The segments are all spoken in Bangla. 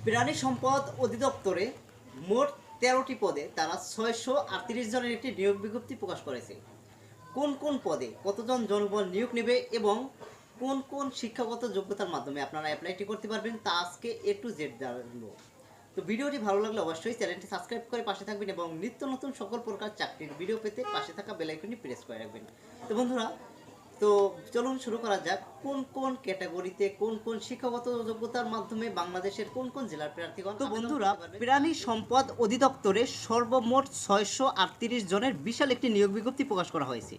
প্রাণী সম্পদ অধিদপ্তরে মোট ১৩টি পদে তারা ৬৩৮ জনের একটি নিয়োগ বিজ্ঞপ্তি প্রকাশ করেছে। কোন কোন পদে কতজন জনবল নিয়োগ নেবে এবং কোন কোন শিক্ষাগত যোগ্যতার মাধ্যমে আপনারা অ্যাপ্লাইটি করতে পারবেন তা আজকে A to Z জানবো। তো ভিডিওটি ভালো লাগলে অবশ্যই চ্যানেলটি সাবস্ক্রাইব করে পাশে থাকবেন এবং নিত্য নতুন সকল প্রকার চাকরির ভিডিও পেতে পাশে থাকা বেল আইকনটি প্রেস করে রাখবেন। তো বন্ধুরা, তো চলুন শুরু করা যাক। কোন কোন ক্যাটাগরিতে কোন কোন শিক্ষাগত যোগ্যতার মাধ্যমে বাংলাদেশের কোন কোন জেলার প্রার্থীগণ। তো বন্ধুরা, প্রাণী সম্পদ অধিদপ্তরে সর্বমোট ৬৩৮ জনের বিশাল একটি নিয়োগ বিজ্ঞপ্তি প্রকাশ করা হয়েছে।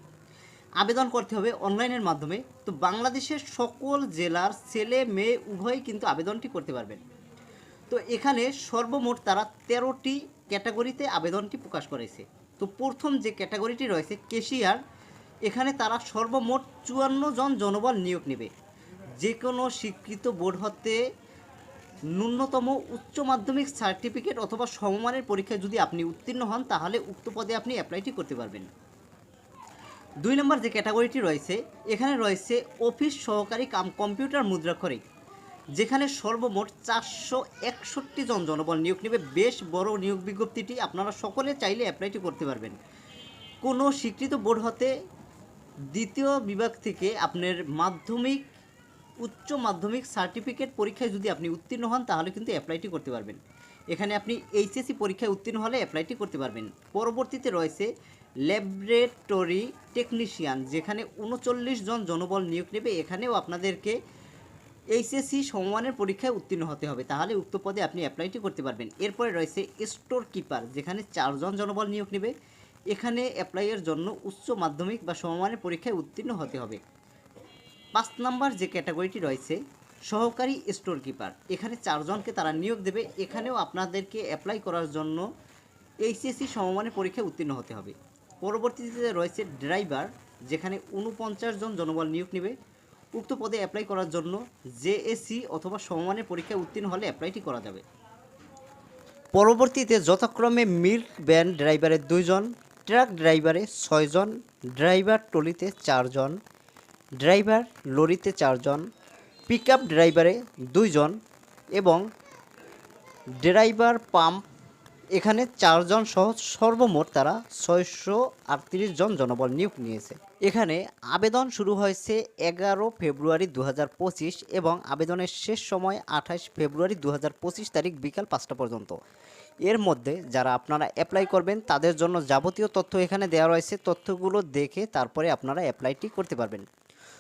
আবেদন করতে হবে অনলাইনের মাধ্যমে। তো বাংলাদেশের সকল জেলার ছেলে মেয়ে উভয়ই কিন্তু আবেদনটি করতে পারবেন। তো এখানে সর্বমোট তারা ১৩টি ক্যাটাগরিতে আবেদনটি প্রকাশ করেছে। তো প্রথম যে ক্যাটাগরিটি রয়েছে ক্যাশিয়ার, এখানে তারা সর্বমোট ৫৪ জন জনবল নিয়োগ নেবে। যে কোনো স্বীকৃত বোর্ড হতে ন্যূনতম উচ্চ মাধ্যমিক সার্টিফিকেট অথবা সমমানের পরীক্ষায় যদি আপনি উত্তীর্ণ হন তাহলে উক্ত পদে আপনি অ্যাপ্লাইটি করতে পারবেন। ২ নম্বর যে ক্যাটাগরিটি রয়েছে, এখানে রয়েছে অফিস সহকারী কাম কম্পিউটার মুদ্রাক্ষরিক, যেখানে সর্বমোট ৪৬১ জন জনবল নিয়োগ নেবে। বেশ বড় নিয়োগ বিজ্ঞপ্তিটি, আপনারা সকলে চাইলে অ্যাপ্লাইটি করতে পারবেন। কোনো স্বীকৃত বোর্ড হতে দ্বিতীয় বিভাগ থেকে আপনার মাধ্যমিক উচ্চ মাধ্যমিক সার্টিফিকেট পরীক্ষায় যদি আপনি উত্তীর্ণ হন তাহলে কিন্তু অ্যাপ্লাইটি করতে পারবেন। এখানে আপনি এইচএসসি পরীক্ষায় উত্তীর্ণ হলে অ্যাপ্লাইটি করতে পারবেন। পরবর্তীতে রয়েছে ল্যাবরেটরি টেকনিশিয়ান, যেখানে ৩৯ জন জনবল নিয়োগ নেবে। এখানেও আপনাদেরকে এইচএসসি সমমানের পরীক্ষায় উত্তীর্ণ হতে হবে, তাহলে উক্ত পদে আপনি অ্যাপ্লাইটি করতে পারবেন। এরপরে রয়েছে স্টোর কিপার, যেখানে ৪ জন জনবল নিয়োগ নেবে। এখানে অ্যাপ্লাইয়ের জন্য উচ্চ মাধ্যমিক বা সমমানের পরীক্ষায় উত্তীর্ণ হতে হবে। ৫ নম্বর যে ক্যাটাগরিটি রয়েছে সহকারী স্টোর কিপার, এখানে ৪ জনকে তারা নিয়োগ দেবে। এখানেও আপনাদেরকে অ্যাপ্লাই করার জন্য এইচএসসি সমমানের পরীক্ষায় উত্তীর্ণ হতে হবে। পরবর্তীতে রয়েছে ড্রাইভার, যেখানে ৪৯ জন জনবল নিয়োগ নেবে। উক্ত পদে অ্যাপ্লাই করার জন্য জেএসসি অথবা সমমানের পরীক্ষায় উত্তীর্ণ হলে অ্যাপ্লাইটি করা যাবে। পরবর্তীতে যথাক্রমে মিল্ক ভ্যান ড্রাইভারে ২ জন, ট্রাক ড্রাইভারে ৬ জন, ড্রাইভার ট্রলিতে ৪ জন, ড্রাইভার লরিতে ৪ জন, পিকআপ ড্রাইভারে ২ জন এবং ড্রাইভার পাম্প এখানে ৪ জন সহ সর্বমোট তারা ৬৩৮ জন জনবল নিয়োগ নিয়েছে। এখানে আবেদন শুরু হয়েছে ১১ ফেব্রুয়ারি ২০২৫ এবং আবেদনের শেষ সময় ২৮ ফেব্রুয়ারি ২০২৫ তারিখ বিকাল ৫টা পর্যন্ত। এর মধ্যে যারা আপনারা অ্যাপ্লাই করবেন তাদের জন্য যাবতীয় তথ্য এখানে দেওয়া রয়েছে। তথ্যগুলো দেখে তারপরে আপনারা অ্যাপ্লাইটি করতে পারবেন।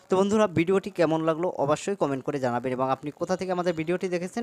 তো বন্ধুরা, ভিডিওটি কেমন লাগলো অবশ্যই কমেন্ট করে জানাবেন এবং আপনি কোথা থেকে আমাদের ভিডিওটি দেখেছেন